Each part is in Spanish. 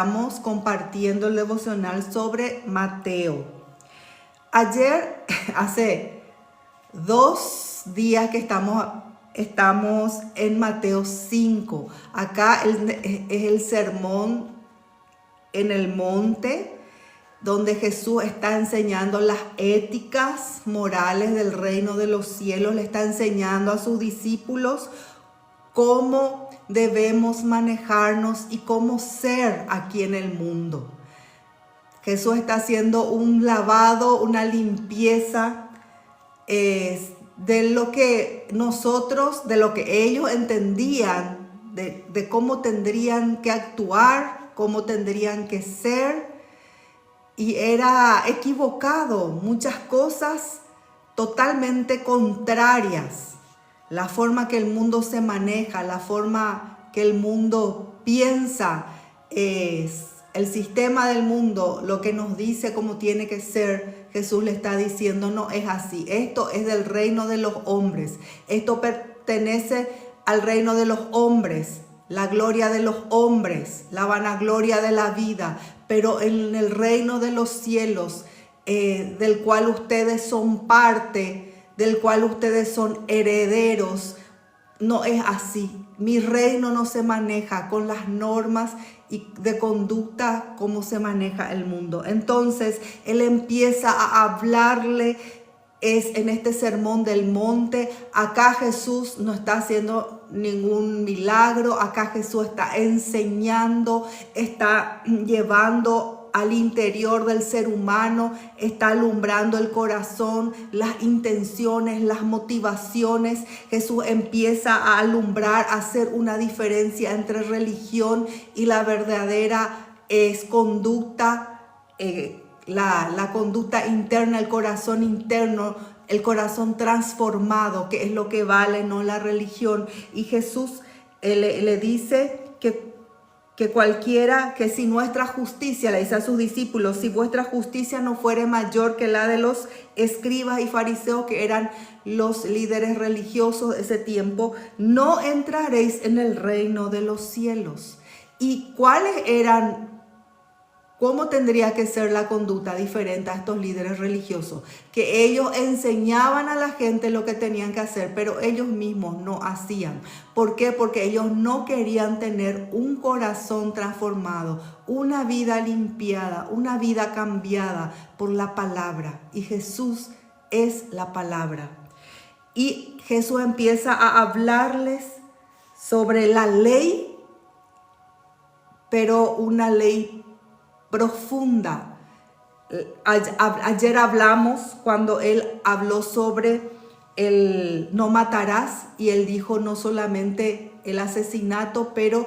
Estamos compartiendo el devocional sobre Mateo. Ayer, hace 2 días que estamos en Mateo 5. Acá es el sermón en el monte, donde Jesús está enseñando las éticas morales del reino de los cielos. Le está enseñando a sus discípulos cómo debemos manejarnos y cómo ser aquí en el mundo. Jesús está haciendo un lavado, una limpieza de lo que nosotros, de lo que ellos entendían, de cómo tendrían que actuar, cómo tendrían que ser. Y era equivocado, muchas cosas totalmente contrarias. La forma que el mundo se maneja, la forma que el mundo piensa, es el sistema del mundo, lo que nos dice cómo tiene que ser. Jesús le está diciendo, no es así. Esto es del reino de los hombres. Esto pertenece al reino de los hombres, la gloria de los hombres, la vanagloria de la vida. Pero en el reino de los cielos, del cual ustedes son parte, del cual ustedes son herederos, no es así. Mi reino no se maneja con las normas y de conducta como se maneja el mundo. Entonces, Él empieza a hablarle en este sermón del monte. Acá Jesús no está haciendo ningún milagro. Acá Jesús está enseñando, está llevando al interior del ser humano, está alumbrando el corazón, las intenciones, las motivaciones. Jesús empieza a alumbrar, a hacer una diferencia entre religión y la verdadera conducta, la conducta interna, el corazón interno, el corazón transformado, que es lo que vale, no la religión. Y Jesús le dice que cualquiera, que si nuestra justicia, le dice a sus discípulos, si vuestra justicia no fuere mayor que la de los escribas y fariseos, que eran los líderes religiosos de ese tiempo, no entraréis en el reino de los cielos. ¿Y cuáles eran? ¿Cómo tendría que ser la conducta diferente a estos líderes religiosos? Que ellos enseñaban a la gente lo que tenían que hacer, pero ellos mismos no hacían. ¿Por qué? Porque ellos no querían tener un corazón transformado, una vida limpiada, una vida cambiada por la palabra. Y Jesús es la palabra. Y Jesús empieza a hablarles sobre la ley, pero una ley profunda. Ayer hablamos cuando Él habló sobre el no matarás, y Él dijo no solamente el asesinato, pero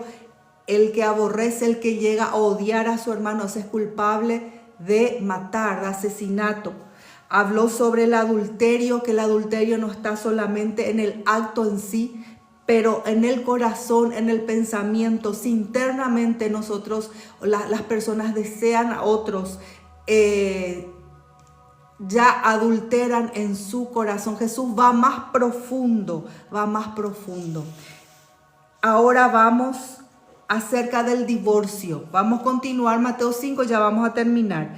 el que aborrece, el que llega a odiar a su hermano, es culpable de matar, de asesinato. Habló sobre el adulterio, que el adulterio no está solamente en el acto en sí, pero en el corazón, en el pensamiento. Si internamente nosotros, las personas desean a otros, ya adulteran en su corazón. Jesús va más profundo, va más profundo. Ahora vamos acerca del divorcio. Vamos a continuar Mateo 5, ya vamos a terminar.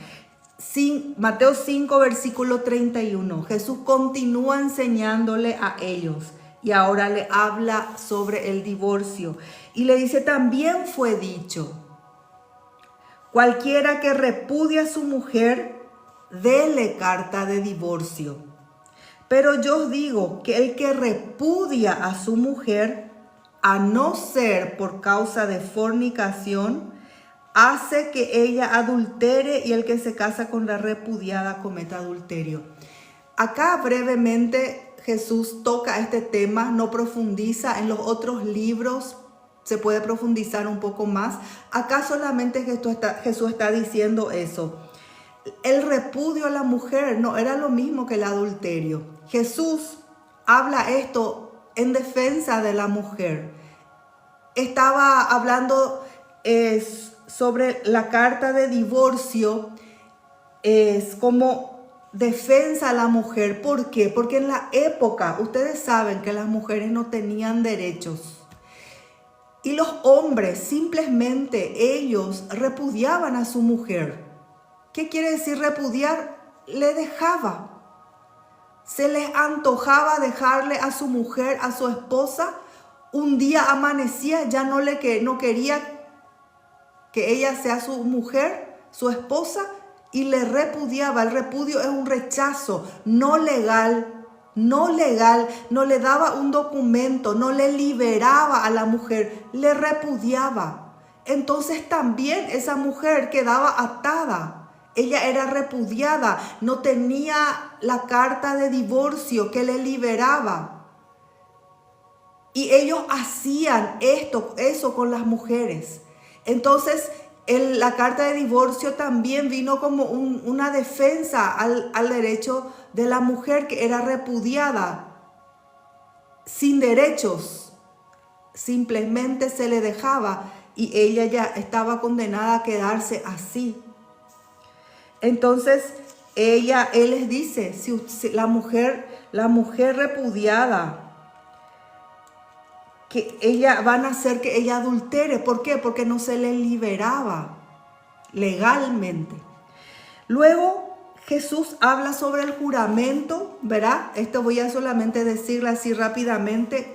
Mateo 5, versículo 31. Jesús continúa enseñándole a ellos. Y ahora le habla sobre el divorcio. Y le dice, también fue dicho, cualquiera que repudie a su mujer, déle carta de divorcio. Pero yo os digo que el que repudia a su mujer, a no ser por causa de fornicación, hace que ella adultere, y el que se casa con la repudiada cometa adulterio. Acá brevemente Jesús toca este tema, no profundiza. En los otros libros se puede profundizar un poco más. Acá solamente Jesús está diciendo eso. El repudio a la mujer no era lo mismo que el adulterio. Jesús habla esto en defensa de la mujer. Estaba hablando sobre la carta de divorcio, es como defensa a la mujer. ¿Por qué? Porque en la época, ustedes saben que las mujeres no tenían derechos. Y los hombres simplemente ellos repudiaban a su mujer. ¿Qué quiere decir repudiar? Le dejaba. Se les antojaba dejarle a su mujer, a su esposa. Un día amanecía, ya no quería que ella sea su mujer, su esposa, y le repudiaba. El repudio es un rechazo no legal, no le daba un documento, no le liberaba a la mujer, le repudiaba. Entonces también esa mujer quedaba atada. Ella era repudiada, no tenía la carta de divorcio que le liberaba. Y ellos hacían eso con las mujeres. Entonces, la carta de divorcio también vino como una defensa al derecho de la mujer que era repudiada, sin derechos. Simplemente se le dejaba y ella ya estaba condenada a quedarse así. Entonces, él les dice, si la mujer repudiada, que van a hacer que ella adultere. ¿Por qué? Porque no se le liberaba legalmente. Luego Jesús habla sobre el juramento, ¿verdad? Esto voy a solamente decirle así rápidamente,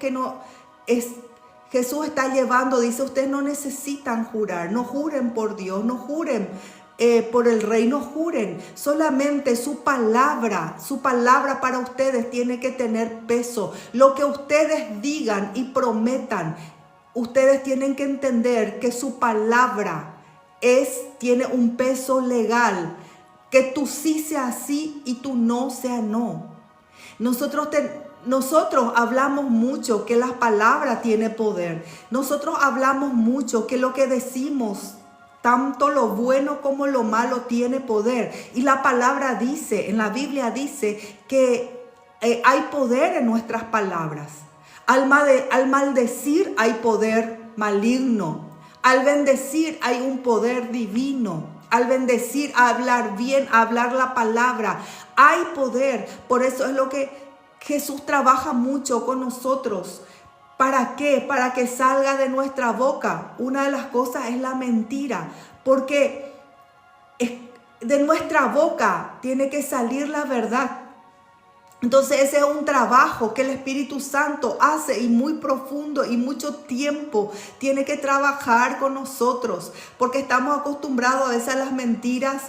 Jesús está llevando, dice, ustedes no necesitan jurar, no juren por Dios, no juren por el rey, no juren, solamente su palabra para ustedes tiene que tener peso. Lo que ustedes digan y prometan, ustedes tienen que entender que su palabra tiene un peso legal, que tú sí sea sí y tú no sea no. Nosotros hablamos mucho que la palabra tiene poder. Nosotros hablamos mucho que lo que decimos, tanto lo bueno como lo malo, tiene poder. Y la palabra dice, en la Biblia dice que hay poder en nuestras palabras. Al maldecir hay poder maligno. Al bendecir hay un poder divino. Al bendecir, a hablar bien, a hablar la palabra, hay poder. Por eso es lo que Jesús trabaja mucho con nosotros. ¿Para qué? Para que salga de nuestra boca. Una de las cosas es la mentira, porque de nuestra boca tiene que salir la verdad. Entonces ese es un trabajo que el Espíritu Santo hace y muy profundo y mucho tiempo tiene que trabajar con nosotros, porque estamos acostumbrados a veces a las mentiras,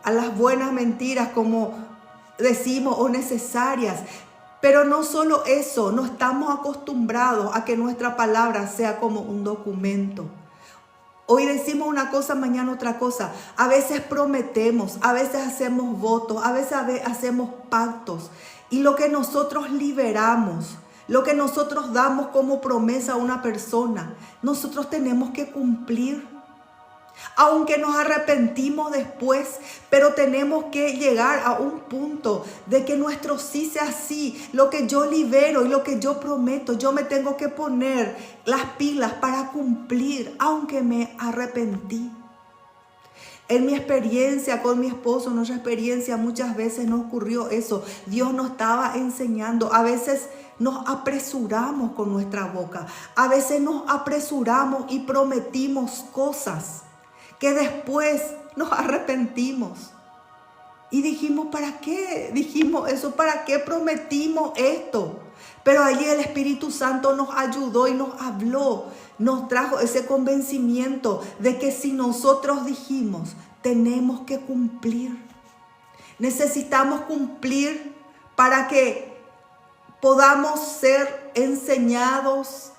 a las buenas mentiras como decimos o necesarias. Pero no solo eso, no estamos acostumbrados a que nuestra palabra sea como un documento. Hoy decimos una cosa, mañana otra cosa. A veces prometemos, a veces hacemos votos, a veces hacemos pactos. Y lo que nosotros liberamos, lo que nosotros damos como promesa a una persona, nosotros tenemos que cumplir. Aunque nos arrepentimos después, pero tenemos que llegar a un punto de que nuestro sí sea sí. Lo que yo libero y lo que yo prometo, yo me tengo que poner las pilas para cumplir, aunque me arrepentí. En mi experiencia con mi esposo, en nuestra experiencia, muchas veces nos ocurrió eso. Dios nos estaba enseñando. A veces nos apresuramos con nuestra boca. A veces nos apresuramos y prometimos cosas que después nos arrepentimos. Y dijimos, ¿para qué dijimos eso? ¿Para qué prometimos esto? Pero allí el Espíritu Santo nos ayudó y nos habló. Nos trajo ese convencimiento de que si nosotros dijimos, tenemos que cumplir. Necesitamos cumplir para que podamos ser enseñados,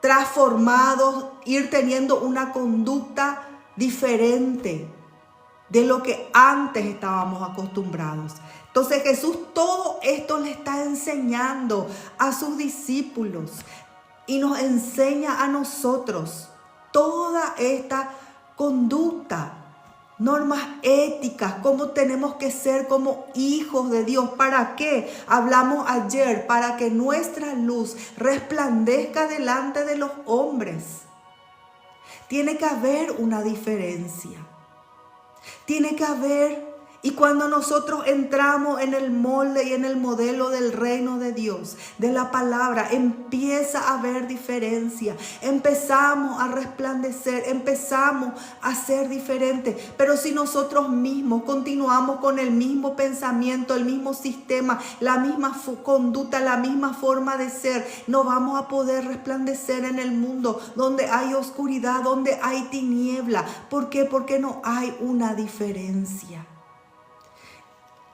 transformados, ir teniendo una conducta diferente de lo que antes estábamos acostumbrados. Entonces Jesús todo esto le está enseñando a sus discípulos y nos enseña a nosotros toda esta conducta, normas éticas, cómo tenemos que ser como hijos de Dios. ¿Para qué? Hablamos ayer, para que nuestra luz resplandezca delante de los hombres. Tiene que haber una diferencia. Tiene que haber Y cuando nosotros entramos en el molde y en el modelo del reino de Dios, de la palabra, empieza a haber diferencia. Empezamos a resplandecer, empezamos a ser diferentes. Pero si nosotros mismos continuamos con el mismo pensamiento, el mismo sistema, la misma conducta, la misma forma de ser, no vamos a poder resplandecer en el mundo donde hay oscuridad, donde hay tiniebla. ¿Por qué? Porque no hay una diferencia.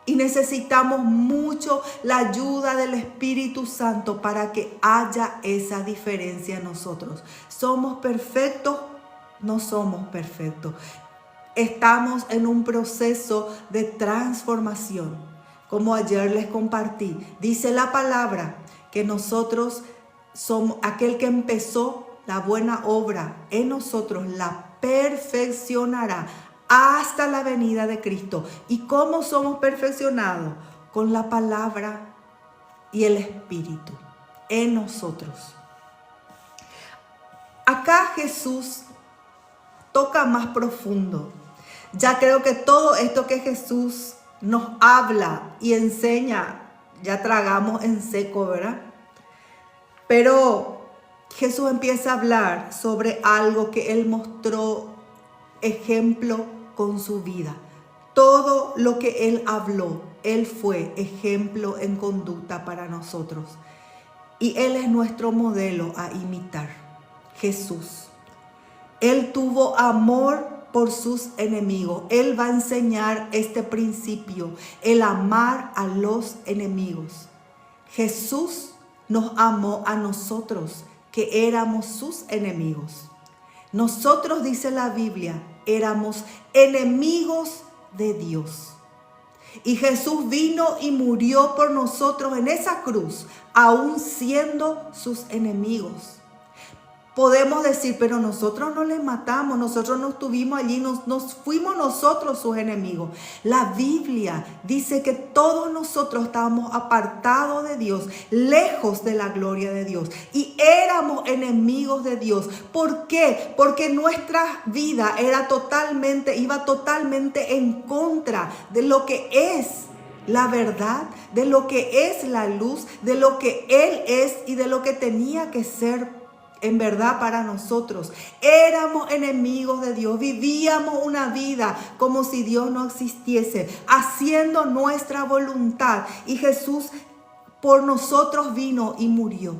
Y necesitamos mucho la ayuda del Espíritu Santo para que haya esa diferencia en nosotros. ¿Somos perfectos? No somos perfectos. Estamos en un proceso de transformación. Como ayer les compartí, dice la palabra que nosotros somos aquel que empezó la buena obra en nosotros, la perfeccionará hasta la venida de Cristo. ¿Y cómo somos perfeccionados? Con la palabra y el Espíritu en nosotros. Acá Jesús toca más profundo. Ya creo que todo esto que Jesús nos habla y enseña, ya tragamos en seco, ¿verdad? Pero Jesús empieza a hablar sobre algo que Él mostró ejemplo con su vida. Todo lo que Él habló, Él fue ejemplo en conducta para nosotros. Y Él es nuestro modelo a imitar. Jesús. Él tuvo amor por sus enemigos. Él va a enseñar este principio, el amar a los enemigos. Jesús nos amó a nosotros, que éramos sus enemigos. Nosotros, dice la Biblia, éramos enemigos de Dios. Y Jesús vino y murió por nosotros en esa cruz, aún siendo sus enemigos. Podemos decir, pero nosotros no les matamos, nosotros no estuvimos allí, nos fuimos nosotros sus enemigos. La Biblia dice que todos nosotros estábamos apartados de Dios, lejos de la gloria de Dios. Y éramos enemigos de Dios. ¿Por qué? Porque nuestra vida iba totalmente en contra de lo que es la verdad, de lo que es la luz, de lo que Él es y de lo que tenía que ser en verdad para nosotros. Éramos enemigos de Dios, vivíamos una vida como si Dios no existiese, haciendo nuestra voluntad. Y Jesús por nosotros vino y murió.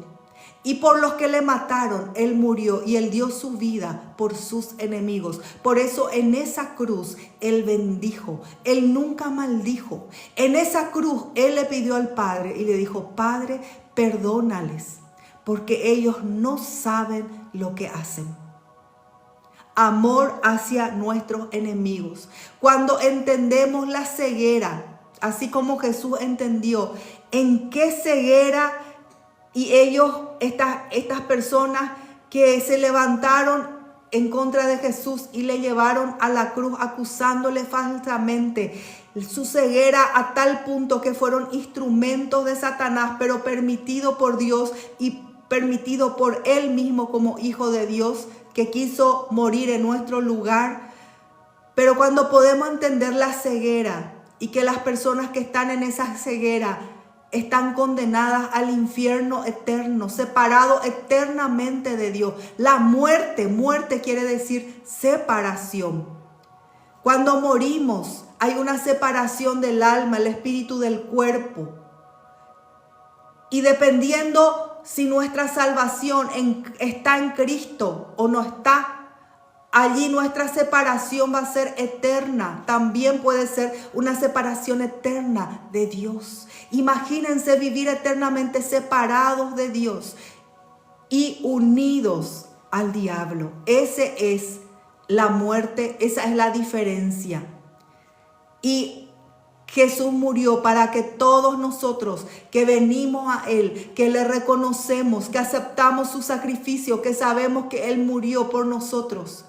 Y por los que le mataron, Él murió y Él dio su vida por sus enemigos. Por eso en esa cruz Él bendijo, Él nunca maldijo. En esa cruz Él le pidió al Padre y le dijo, Padre, perdónales, porque ellos no saben lo que hacen. Amor hacia nuestros enemigos. Cuando entendemos la ceguera, así como Jesús entendió en qué ceguera y ellos, estas personas que se levantaron en contra de Jesús y le llevaron a la cruz acusándole falsamente. Su ceguera a tal punto que fueron instrumentos de Satanás, pero permitido por Dios y permitido por Él mismo como Hijo de Dios, que quiso morir en nuestro lugar. Pero cuando podemos entender la ceguera y que las personas que están en esa ceguera están condenadas al infierno eterno, separados eternamente de Dios. La muerte quiere decir separación. Cuando morimos hay una separación del alma, el espíritu del cuerpo. Y dependiendo si nuestra salvación está en Cristo o no está, allí nuestra separación va a ser eterna. También puede ser una separación eterna de Dios. Imagínense vivir eternamente separados de Dios y unidos al diablo. Esa es la muerte, esa es la diferencia. Y Jesús murió para que todos nosotros que venimos a Él, que le reconocemos, que aceptamos su sacrificio, que sabemos que Él murió por nosotros,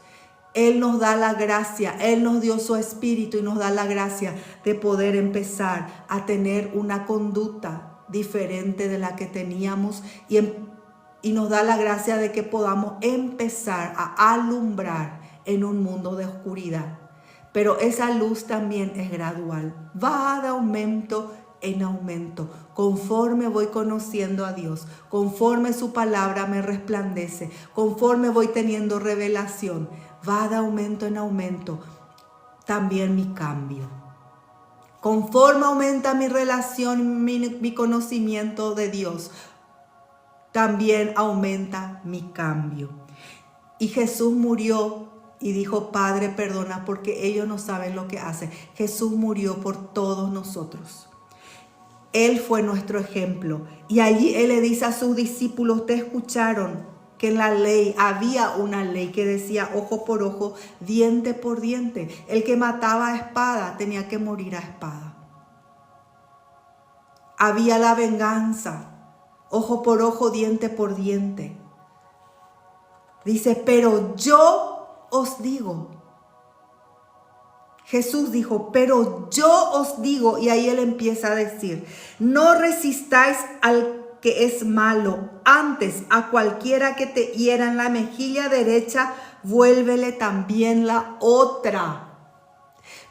Él nos da la gracia, Él nos dio su espíritu y nos da la gracia de poder empezar a tener una conducta diferente de la que teníamos y nos da la gracia de que podamos empezar a alumbrar en un mundo de oscuridad. pero esa luz también es gradual, va de aumento en aumento, conforme voy conociendo a Dios, conforme su palabra me resplandece, conforme voy teniendo revelación, va de aumento en aumento también mi cambio. Conforme aumenta mi relación, mi conocimiento de Dios, también aumenta mi cambio. Y Jesús murió y dijo, Padre, perdona porque ellos no saben lo que hacen. Jesús murió por todos nosotros. Él fue nuestro ejemplo. Y allí Él le dice a sus discípulos, ustedes escucharon que en la ley había una ley que decía ojo por ojo, diente por diente. El que mataba a espada tenía que morir a espada. Había la venganza, ojo por ojo, diente por diente. Dice, pero yo os digo. Jesús dijo, pero yo os digo, y ahí Él empieza a decir, no resistáis al que es malo, antes a cualquiera que te hiera en la mejilla derecha, vuélvele también la otra.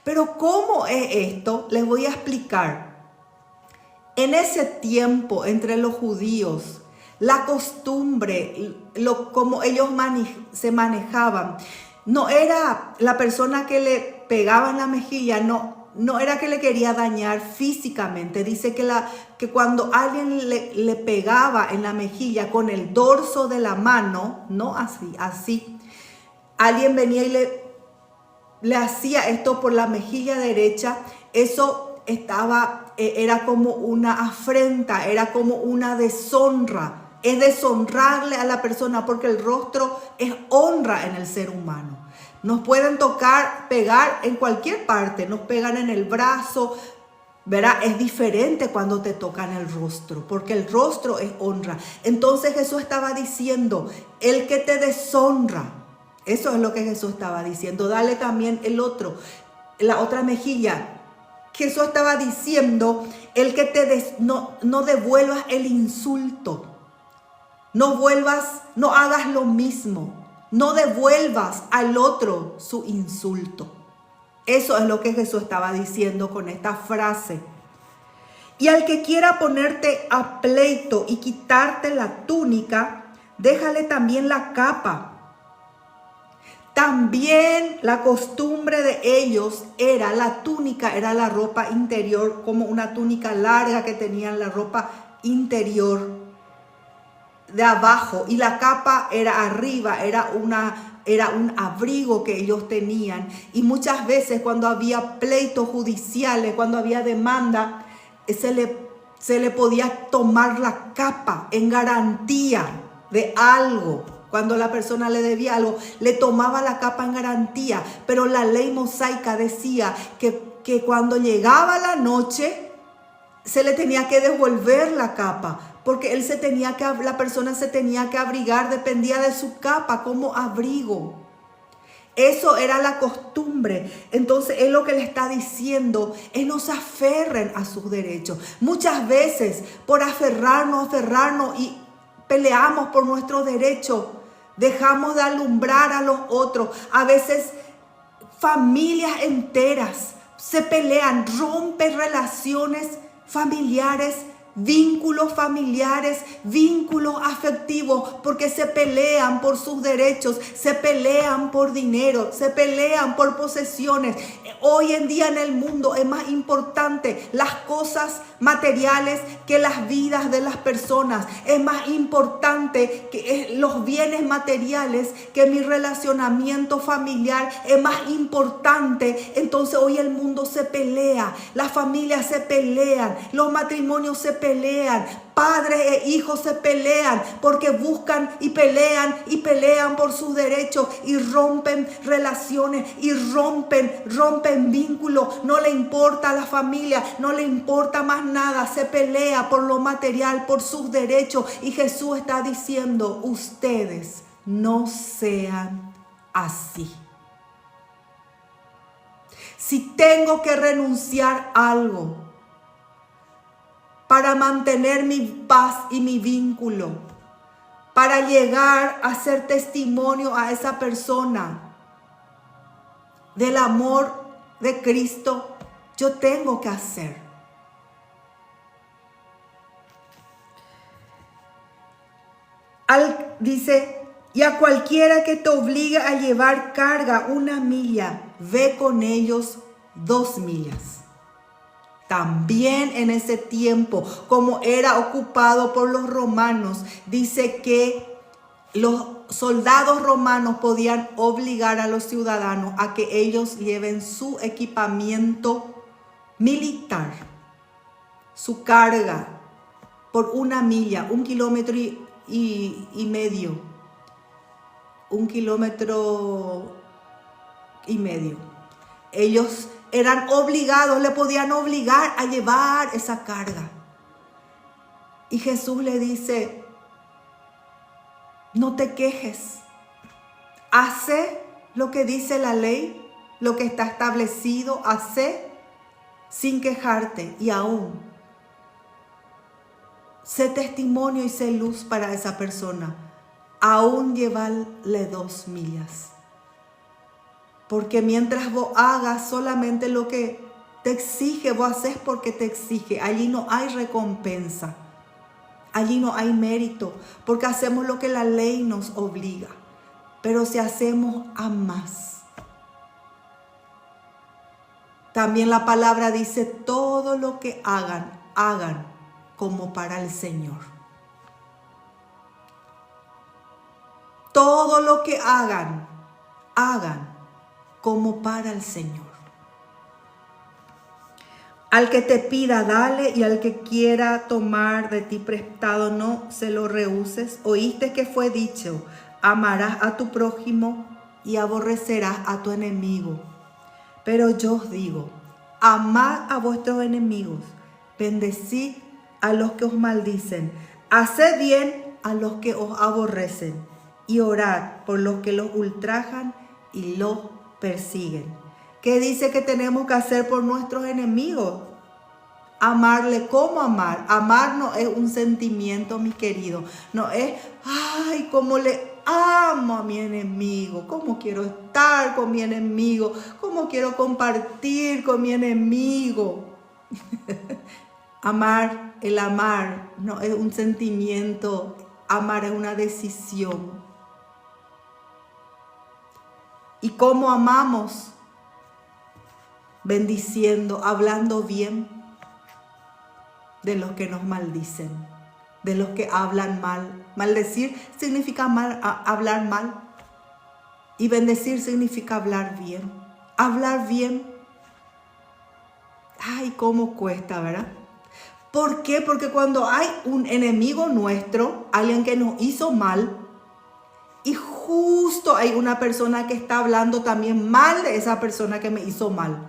Pero ¿cómo es esto? Les voy a explicar. En ese tiempo entre los judíos, la costumbre, como ellos se manejaban, no era la persona que le pegaba en la mejilla, no era que le quería dañar físicamente. Dice que cuando alguien le pegaba en la mejilla con el dorso de la mano, no así, alguien venía y le hacía esto por la mejilla derecha, eso era como una afrenta, era como una deshonra. Es deshonrarle a la persona porque el rostro es honra en el ser humano. Nos pueden pegar en cualquier parte, nos pegan en el brazo, ¿verdad? Es diferente cuando te tocan el rostro, porque el rostro es honra. Entonces Jesús estaba diciendo, el que te deshonra, eso es lo que Jesús estaba diciendo, dale también la otra mejilla. Jesús estaba diciendo, el que no devuelvas el insulto. No hagas lo mismo. No devuelvas al otro su insulto. Eso es lo que Jesús estaba diciendo con esta frase. Y al que quiera ponerte a pleito y quitarte la túnica, déjale también la capa. También la costumbre de ellos era la túnica, era la ropa interior, como una túnica larga que tenían, la ropa interior de abajo, y la capa era arriba, era un abrigo que ellos tenían. Y muchas veces cuando había pleitos judiciales, cuando había demanda, se le podía tomar la capa en garantía de algo. Cuando la persona le debía algo, le tomaba la capa en garantía. Pero la ley mosaica decía que cuando llegaba la noche, se le tenía que devolver la capa, porque la persona se tenía que abrigar, dependía de su capa como abrigo. Eso era la costumbre. Entonces él lo que le está diciendo es no se aferren a sus derechos. Muchas veces por aferrarnos y peleamos por nuestros derechos, dejamos de alumbrar a los otros. A veces familias enteras se pelean, rompen relaciones familiares, vínculos familiares, vínculos afectivos, porque se pelean por sus derechos, se pelean por dinero, se pelean por posesiones. Hoy en día en el mundo es más importante las cosas materiales que las vidas de las personas. Es más importante que los bienes materiales que mi relacionamiento familiar. Es más importante. Entonces hoy el mundo se pelea, las familias se pelean, los matrimonios se pelean, padres e hijos se pelean porque buscan y pelean por sus derechos y rompen relaciones y rompen vínculos. No le importa a la familia, no le importa más nada, se pelea por lo material, por sus derechos. Y Jesús está diciendo, ustedes no sean así. Si tengo que renunciar a algo para mantener mi paz y mi vínculo, para llegar a ser testimonio a esa persona del amor de Cristo, yo tengo que hacer. Dice, y a cualquiera que te obligue a llevar carga 1 milla, ve con ellos 2 millas. También en ese tiempo, como era ocupado por los romanos, dice que los soldados romanos podían obligar a los ciudadanos a que ellos lleven su equipamiento militar, su carga, por 1 milla, 1 kilómetro y medio. 1 kilómetro y medio. Ellos eran obligados, le podían obligar a llevar esa carga. Y Jesús le dice, no te quejes. Hace lo que dice la ley, lo que está establecido, hace sin quejarte. Y aún, sé testimonio y sé luz para esa persona. Aún llevarle 2 millas. Porque mientras vos hagas solamente lo que te exige, vos haces porque te exige. Allí no hay recompensa. Allí no hay mérito. Porque hacemos lo que la ley nos obliga. Pero si hacemos a más. También la palabra dice, todo lo que hagan, hagan como para el Señor. Todo lo que hagan, hagan como para el Señor. Al que te pida, dale, y al que quiera tomar de ti prestado, no se lo rehuses. Oíste que fue dicho, amarás a tu prójimo y aborrecerás a tu enemigo. Pero yo os digo, amad a vuestros enemigos, bendecid a los que os maldicen, haced bien a los que os aborrecen, y orad por los que los ultrajan y los persiguen. ¿Qué dice que tenemos que hacer por nuestros enemigos? Amarle. ¿Cómo amar? Amar no es un sentimiento, mi querido. No es, ay, cómo le amo a mi enemigo. Cómo quiero estar con mi enemigo. Cómo quiero compartir con mi enemigo. Amar, el amar no es un sentimiento. Amar es una decisión. ¿Y cómo amamos? Bendiciendo, hablando bien de los que nos maldicen, de los que hablan mal. Maldecir significa hablar mal. Y bendecir significa hablar bien. Hablar bien. Ay, cómo cuesta, ¿verdad? ¿Por qué? Porque cuando hay un enemigo nuestro, alguien que nos hizo mal, y justo hay una persona que está hablando también mal de esa persona que me hizo mal,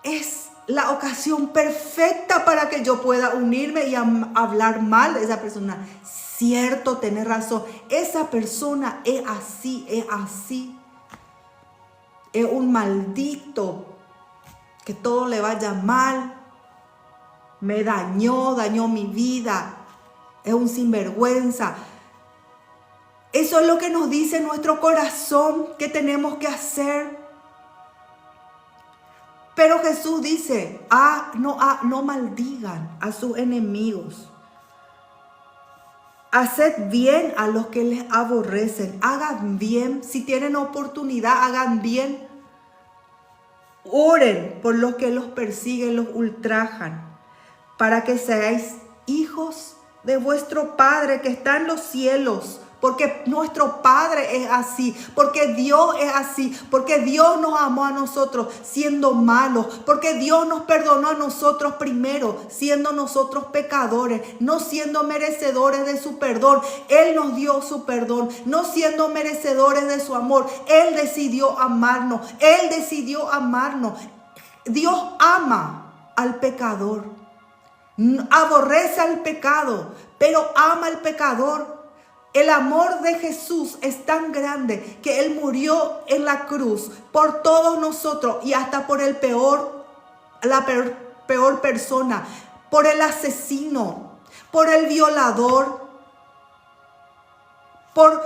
es la ocasión perfecta para que yo pueda unirme y hablar mal de esa persona. Cierto, tenés razón. Esa persona es así, es así. Es un maldito. Que todo le vaya mal. Me dañó mi vida. Es un sinvergüenza. Eso es lo que nos dice nuestro corazón que tenemos que hacer. Pero Jesús dice, no maldigan a sus enemigos. Haced bien a los que les aborrecen. Hagan bien. Si tienen oportunidad, hagan bien. Oren por los que los persiguen, los ultrajan, para que seáis hijos de vuestro Padre que está en los cielos. Porque nuestro Padre es así, porque Dios es así, porque Dios nos amó a nosotros siendo malos, porque Dios nos perdonó a nosotros primero, siendo nosotros pecadores, no siendo merecedores de su perdón. Él nos dio su perdón, no siendo merecedores de su amor. Él decidió amarnos, Él decidió amarnos. Dios ama al pecador, aborrece al pecado, pero ama al pecador. El amor de Jesús es tan grande que Él murió en la cruz por todos nosotros y hasta por la peor persona, por el asesino, por el violador, por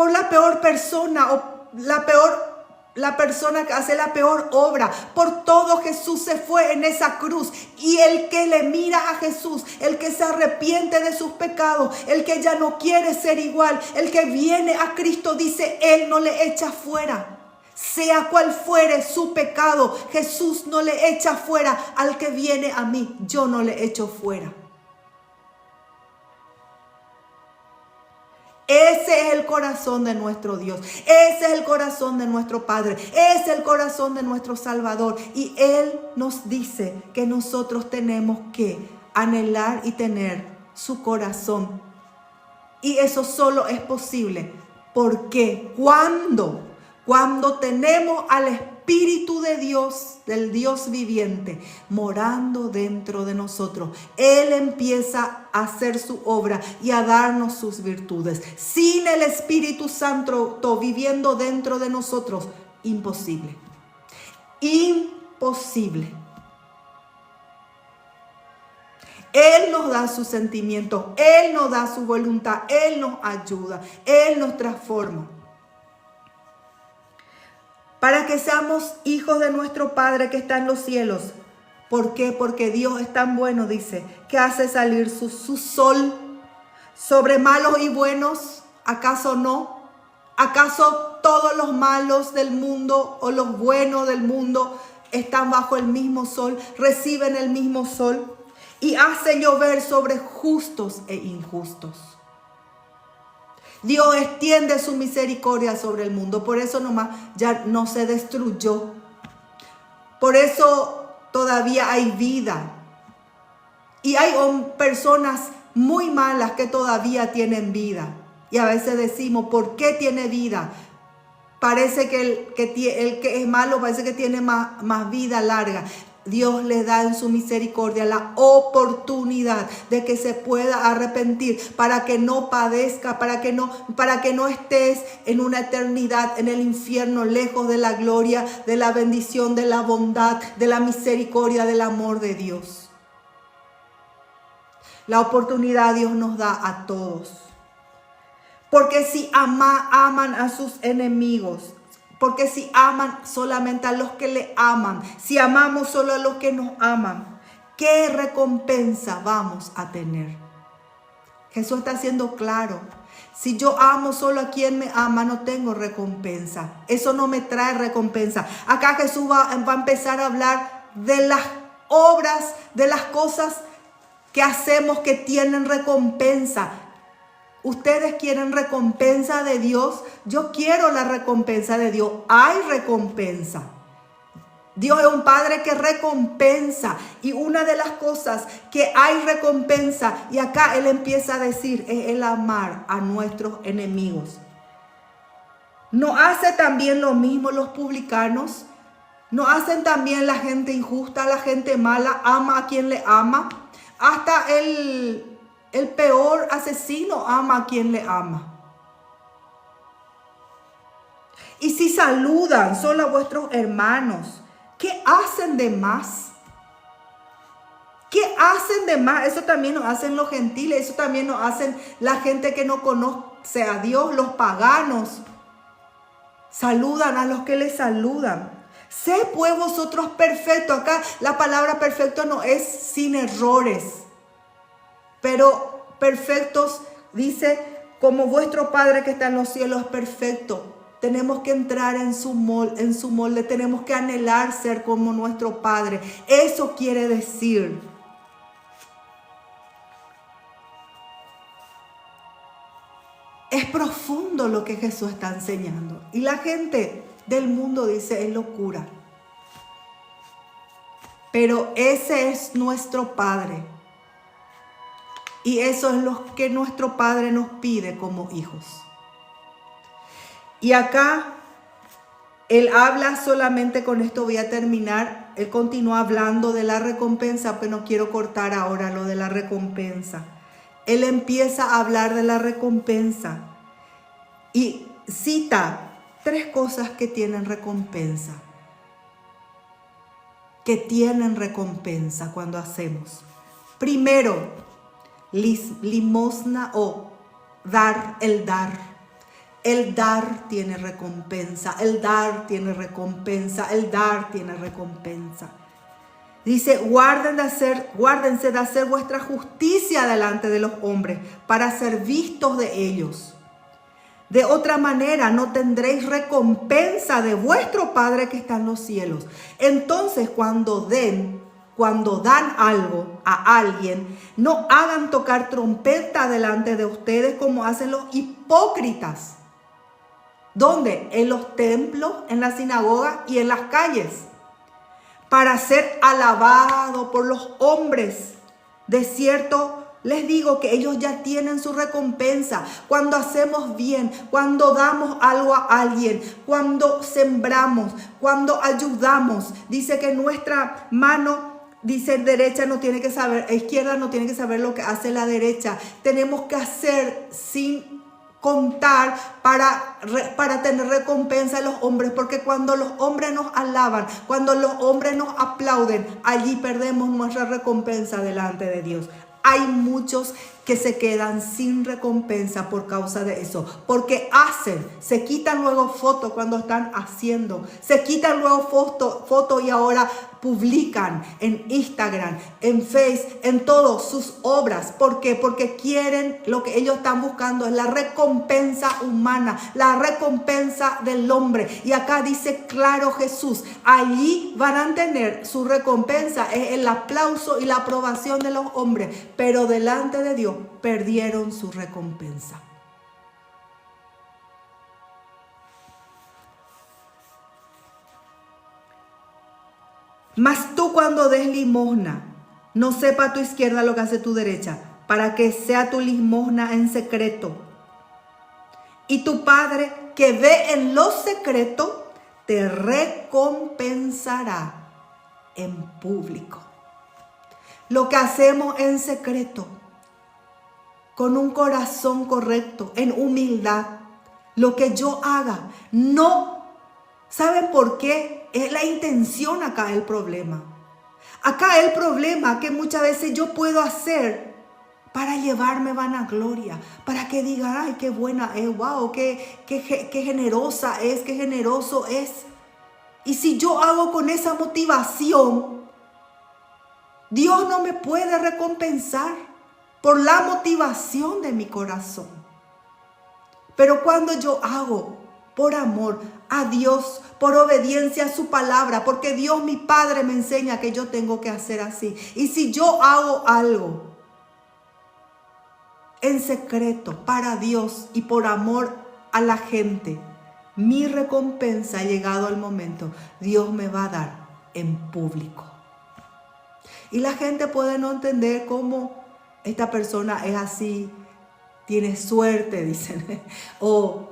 la peor persona o la persona que hace la peor obra. Por todo Jesús se fue en esa cruz. Y el que le mira a Jesús, el que se arrepiente de sus pecados, el que ya no quiere ser igual, el que viene a Cristo, dice, Él no le echa fuera. Sea cual fuere su pecado, Jesús no le echa fuera. Al que viene a mí, yo no le echo fuera. Ese es el corazón de nuestro Dios. Ese es el corazón de nuestro Padre. Ese es el corazón de nuestro Salvador. Y Él nos dice que nosotros tenemos que anhelar y tener su corazón. Y eso solo es posible porque cuando tenemos al Espíritu de Dios, del Dios viviente, morando dentro de nosotros, Él empieza a hacer su obra y a darnos sus virtudes. Sin el Espíritu Santo viviendo dentro de nosotros, imposible. Imposible. Él nos da sus sentimientos, Él nos da su voluntad, Él nos ayuda, Él nos transforma. Para que seamos hijos de nuestro Padre que está en los cielos. ¿Por qué? Porque Dios es tan bueno, dice, que hace salir su sol sobre malos y buenos. ¿Acaso no? ¿Acaso todos los malos del mundo o los buenos del mundo están bajo el mismo sol, reciben el mismo sol? Y hace llover sobre justos e injustos. Dios extiende su misericordia sobre el mundo. Por eso nomás ya no se destruyó. Por eso todavía hay vida. Y hay personas muy malas que todavía tienen vida. Y a veces decimos, ¿por qué tiene vida? Parece que el que es malo parece que tiene más vida larga. Dios le da en su misericordia la oportunidad de que se pueda arrepentir para que no padezca, para que no estés en una eternidad en el infierno, lejos de la gloria, de la bendición, de la bondad, de la misericordia, del amor de Dios. La oportunidad Dios nos da a todos. Porque si aman a sus enemigos, porque si aman solamente a los que le aman, si amamos solo a los que nos aman, ¿qué recompensa vamos a tener? Jesús está siendo claro. Si yo amo solo a quien me ama, no tengo recompensa. Eso no me trae recompensa. Acá Jesús va a empezar a hablar de las obras, de las cosas que hacemos que tienen recompensa. ¿Ustedes quieren recompensa de Dios? Yo quiero la recompensa de Dios. Hay recompensa. Dios es un Padre que recompensa. Y una de las cosas que hay recompensa, y acá Él empieza a decir, es el amar a nuestros enemigos. ¿No hace también lo mismo los publicanos? ¿No hacen también la gente injusta, la gente mala, ama a quien le ama? Hasta el peor asesino ama a quien le ama. Y si saludan solo a vuestros hermanos, ¿qué hacen de más? ¿Qué hacen de más? Eso también lo hacen los gentiles, eso también lo hacen la gente que no conoce a Dios, los paganos. Saludan a los que les saludan. Sé pues vosotros perfectos. Acá la palabra perfecto no es sin errores. Pero perfectos, dice, como vuestro Padre que está en los cielos es perfecto. Tenemos que entrar en su molde, tenemos que anhelar ser como nuestro Padre. Eso quiere decir. Es profundo lo que Jesús está enseñando. Y la gente del mundo dice, es locura. Pero ese es nuestro Padre. Y eso es lo que nuestro Padre nos pide como hijos. Y acá Él habla solamente, con esto voy a terminar. Él continúa hablando de la recompensa, porque no quiero cortar ahora lo de la recompensa. Él empieza a hablar de la recompensa y cita 3 cosas que tienen recompensa. Que tienen recompensa cuando hacemos. Primero, limosna o dar. El dar tiene recompensa, el dar tiene recompensa, el dar tiene recompensa. Dice, guárdense de hacer vuestra justicia delante de los hombres para ser vistos de ellos. De otra manera no tendréis recompensa de vuestro Padre que está en los cielos. Entonces cuando dan algo a alguien, no hagan tocar trompeta delante de ustedes como hacen los hipócritas. ¿Dónde? En los templos, en las sinagogas y en las calles, para ser alabado por los hombres. De cierto, les digo que ellos ya tienen su recompensa. Cuando hacemos bien, cuando damos algo a alguien, cuando sembramos, cuando ayudamos. Dice que nuestra mano, dice derecha no tiene que saber, izquierda no tiene que saber lo que hace la derecha. Tenemos que hacer sin contar para tener recompensa a los hombres, porque cuando los hombres nos alaban, cuando los hombres nos aplauden, allí perdemos nuestra recompensa delante de Dios. Hay muchos que se quedan sin recompensa por causa de eso, porque se quitan luego fotos cuando están haciendo, se quitan luego fotos y ahora publican en Instagram, en Face, en todas sus obras. ¿Por qué? Porque quieren, lo que ellos están buscando es la recompensa humana, la recompensa del hombre. Y acá dice claro Jesús, allí van a tener su recompensa, es el aplauso y la aprobación de los hombres, pero delante de Dios perdieron su recompensa. Mas tú cuando des limosna, no sepa tu izquierda lo que hace tu derecha, para que sea tu limosna en secreto. Y tu Padre que ve en lo secreto, te recompensará en público. Lo que hacemos en secreto, con un corazón correcto, en humildad, lo que yo haga, no, ¿saben por qué? Es la intención acá el problema. Acá el problema que muchas veces yo puedo hacer para llevarme vanagloria, para que digan, ay, qué buena es, wow, qué generosa es, qué generoso es. Y si yo hago con esa motivación, Dios no me puede recompensar por la motivación de mi corazón. Pero cuando yo hago por amor a Dios, por obediencia a su palabra, porque Dios mi Padre me enseña que yo tengo que hacer así. Y si yo hago algo en secreto para Dios y por amor a la gente, mi recompensa, llegado el momento, Dios me va a dar en público. Y la gente puede no entender cómo esta persona es así, tiene suerte, dicen, o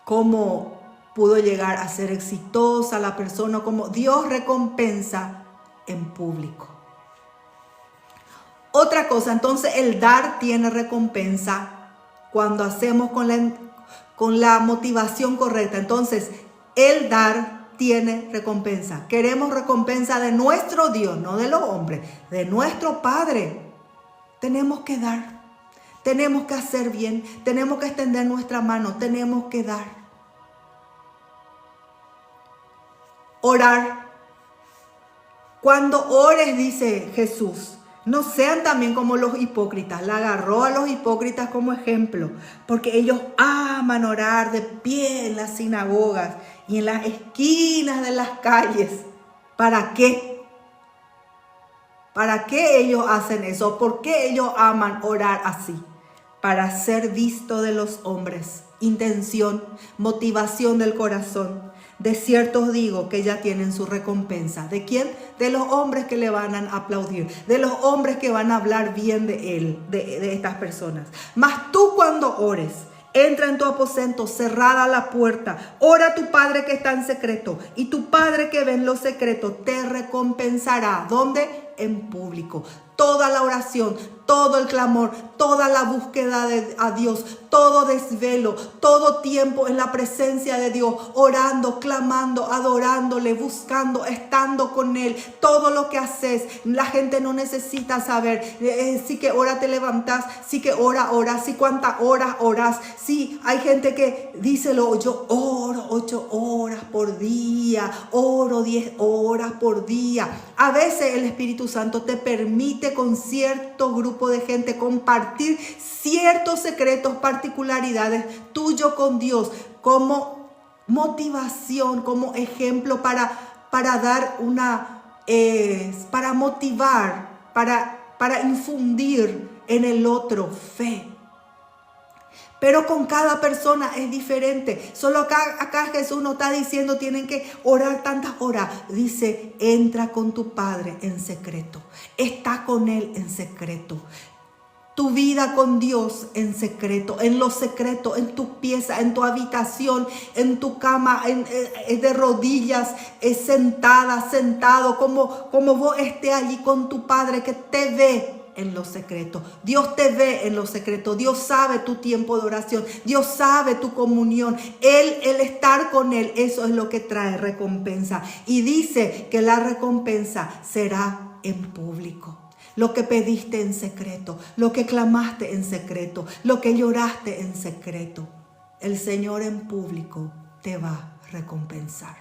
cómo pudo llegar a ser exitosa la persona, como Dios recompensa en público. Otra cosa, entonces el dar tiene recompensa cuando hacemos con la motivación correcta. Entonces el dar tiene recompensa. Queremos recompensa de nuestro Dios, no de los hombres, de nuestro Padre. Tenemos que dar, tenemos que hacer bien, tenemos que extender nuestra mano, tenemos que dar. Orar. Cuando ores, dice Jesús, no sean también como los hipócritas. La agarró a los hipócritas como ejemplo, porque ellos aman orar de pie en las sinagogas y en las esquinas de las calles. ¿Para qué? ¿Para qué ellos hacen eso? ¿Por qué ellos aman orar así? Para ser visto de los hombres. Intención, motivación del corazón. De cierto os digo que ya tienen su recompensa. ¿De quién? De los hombres que le van a aplaudir, de los hombres que van a hablar bien de él, de estas personas. Mas tú cuando ores, entra en tu aposento, cerrada la puerta, ora a tu Padre que está en secreto, y tu Padre que ve en lo secreto te recompensará. ¿Dónde? En público. toda la oración, todo el clamor, toda la búsqueda a Dios, todo desvelo, todo tiempo en la presencia de Dios, orando, clamando, adorándole, buscando, estando con Él. Todo lo que haces, la gente no necesita saber si qué hora te levantas, si qué hora oras, si cuántas horas oras. Sí, hay gente que díselo, yo oro 8 horas por día, oro 10 horas por día. A veces el Espíritu Santo te permite con cierto grupo de gente compartir ciertos secretos, particularidades tuyo con Dios, como motivación, como ejemplo para dar para motivar, para infundir en el otro fe. Pero con cada persona es diferente. Solo acá Jesús no está diciendo tienen que orar tantas horas. Dice, entra con tu Padre en secreto. Está con Él en secreto. Tu vida con Dios en secreto, en lo secreto, en tu pieza, en tu habitación, en tu cama, de rodillas, sentada, sentado, como vos estés allí con tu Padre que te ve en lo secreto. Dios te ve en lo secreto. Dios sabe tu tiempo de oración. Dios sabe tu comunión. El estar con Él, eso es lo que trae recompensa. Y dice que la recompensa será en público. Lo que pediste en secreto, lo que clamaste en secreto, lo que lloraste en secreto, el Señor en público te va a recompensar.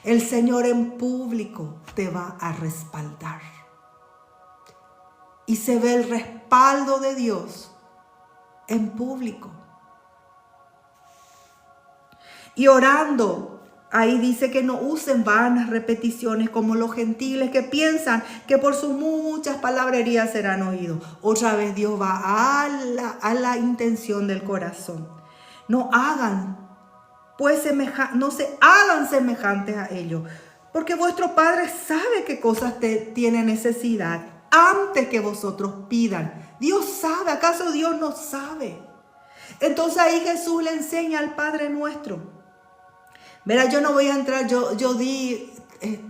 El Señor en público te va a respaldar. Y se ve el respaldo de Dios en público. Y orando, ahí dice que no usen vanas repeticiones como los gentiles que piensan que por sus muchas palabrerías serán oídos. Otra vez Dios va a la intención del corazón. No se hagan semejantes a ellos, porque vuestro Padre sabe qué cosas tiene necesidad antes que vosotros pidan. Dios sabe, ¿acaso Dios no sabe? Entonces ahí Jesús le enseña al Padre Nuestro. Verá, yo no voy a entrar,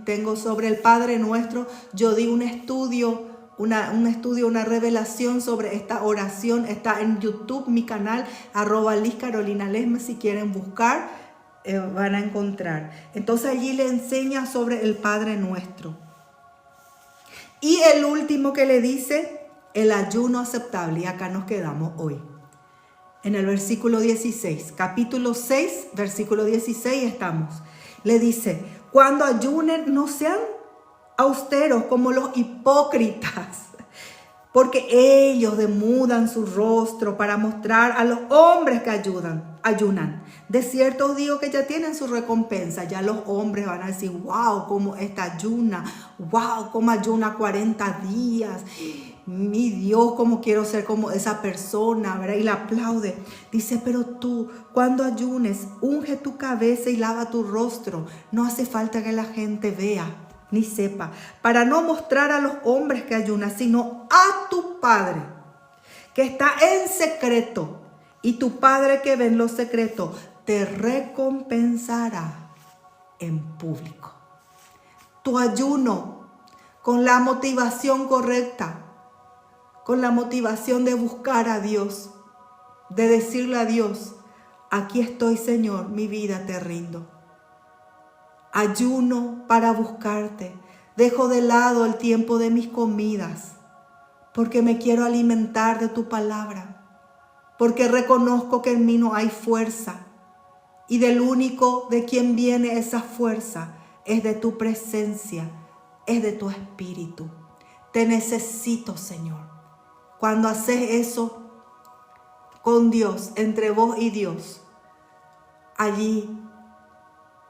tengo sobre el Padre Nuestro, yo di un estudio, una revelación sobre esta oración. Está en YouTube, mi canal, @LizCarolinaLesme, si quieren buscar, van a encontrar. Entonces allí le enseña sobre el Padre Nuestro. Y el último que le dice, el ayuno aceptable, y acá nos quedamos hoy. En el versículo 16, capítulo 6, versículo 16 estamos. Le dice, cuando ayunen no sean austeros como los hipócritas, porque ellos demudan su rostro para mostrar a los hombres que ayunan. De cierto os digo que ya tienen su recompensa. Ya los hombres van a decir, wow, cómo esta ayuna, wow, cómo ayuna 40 días. Mi Dios, cómo quiero ser como esa persona, ¿verdad? Y la aplaude. Dice, pero tú, cuando ayunes, unge tu cabeza y lava tu rostro. No hace falta que la gente vea ni sepa, para no mostrar a los hombres que ayunan, sino a tu Padre que está en secreto. Y tu Padre que ve en lo secreto te recompensará en público. Tu ayuno con la motivación correcta, con la motivación de buscar a Dios, de decirle a Dios, aquí estoy, Señor, mi vida te rindo. Ayuno para buscarte. Dejo de lado el tiempo de mis comidas, porque me quiero alimentar de tu palabra, porque reconozco que en mí no hay fuerza, y del único de quien viene esa fuerza es de tu presencia, es de tu espíritu. Te necesito, Señor. Cuando haces eso con Dios, entre vos y Dios, allí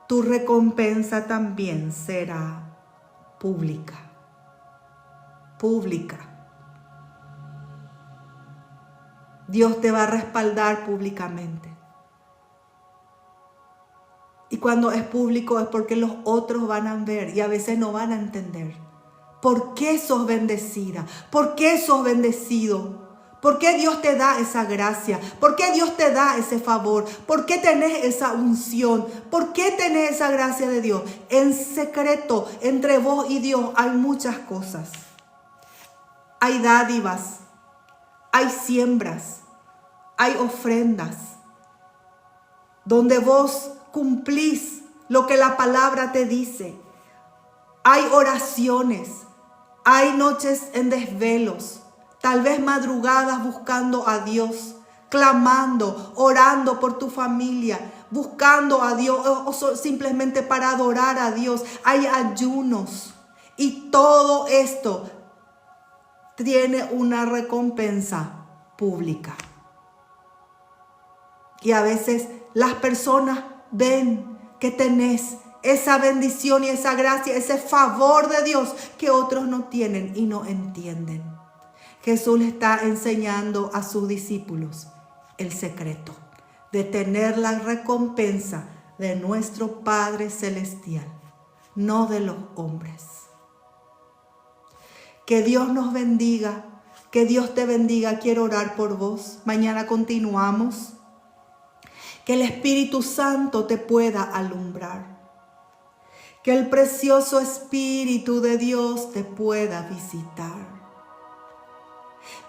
tu recompensa también será pública. Pública. Dios te va a respaldar públicamente. Y cuando es público es porque los otros van a ver y a veces no van a entender. ¿Por qué sos bendecida? ¿Por qué sos bendecido? ¿Por qué Dios te da esa gracia? ¿Por qué Dios te da ese favor? ¿Por qué tenés esa unción? ¿Por qué tenés esa gracia de Dios? En secreto, entre vos y Dios hay muchas cosas. hay dádivas, hay siembras, hay ofrendas, donde vos cumplís lo que la palabra te dice. Hay oraciones, hay noches en desvelos, tal vez madrugadas buscando a Dios, clamando, orando por tu familia, buscando a Dios o simplemente para adorar a Dios. Hay ayunos y todo esto tiene una recompensa pública. Y a veces las personas ven que tenés esa bendición y esa gracia, ese favor de Dios que otros no tienen y no entienden. Jesús le está enseñando a sus discípulos el secreto de tener la recompensa de nuestro Padre Celestial, no de los hombres. Que Dios nos bendiga, que Dios te bendiga. Quiero orar por vos. Mañana continuamos. Que el Espíritu Santo te pueda alumbrar. Que el precioso Espíritu de Dios te pueda visitar.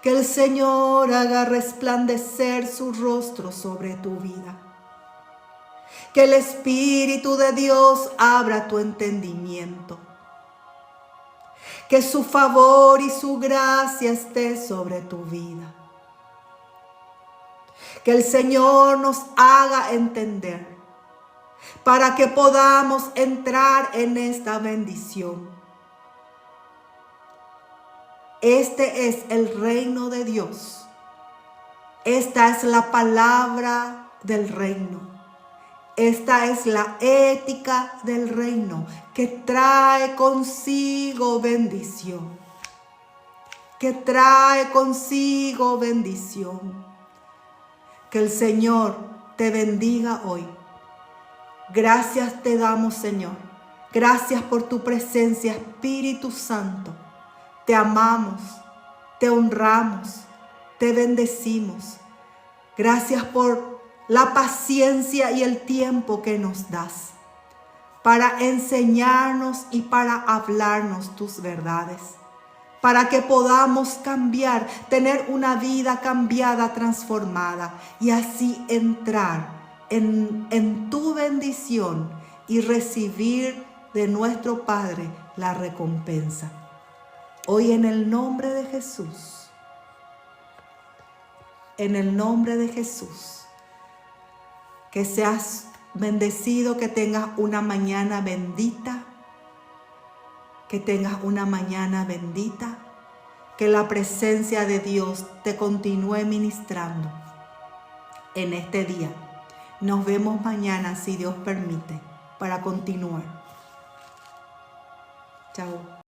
Que el Señor haga resplandecer su rostro sobre tu vida. Que el Espíritu de Dios abra tu entendimiento. Que su favor y su gracia esté sobre tu vida. Que el Señor nos haga entender para que podamos entrar en esta bendición. Este es el reino de Dios. Esta es la palabra del reino. Esta es la ética del reino que trae consigo bendición. Que trae consigo bendición. Que el Señor te bendiga hoy. Gracias te damos, Señor. Gracias por tu presencia, Espíritu Santo. Te amamos, te honramos, te bendecimos. Gracias por la paciencia y el tiempo que nos das para enseñarnos y para hablarnos tus verdades, para que podamos cambiar, tener una vida cambiada, transformada y así entrar en tu bendición y recibir de nuestro Padre la recompensa. Hoy en el nombre de Jesús, en el nombre de Jesús, que seas bendecido, que tengas una mañana bendita, que tengas una mañana bendita, que la presencia de Dios te continúe ministrando en este día. Nos vemos mañana, si Dios permite, para continuar. Chao.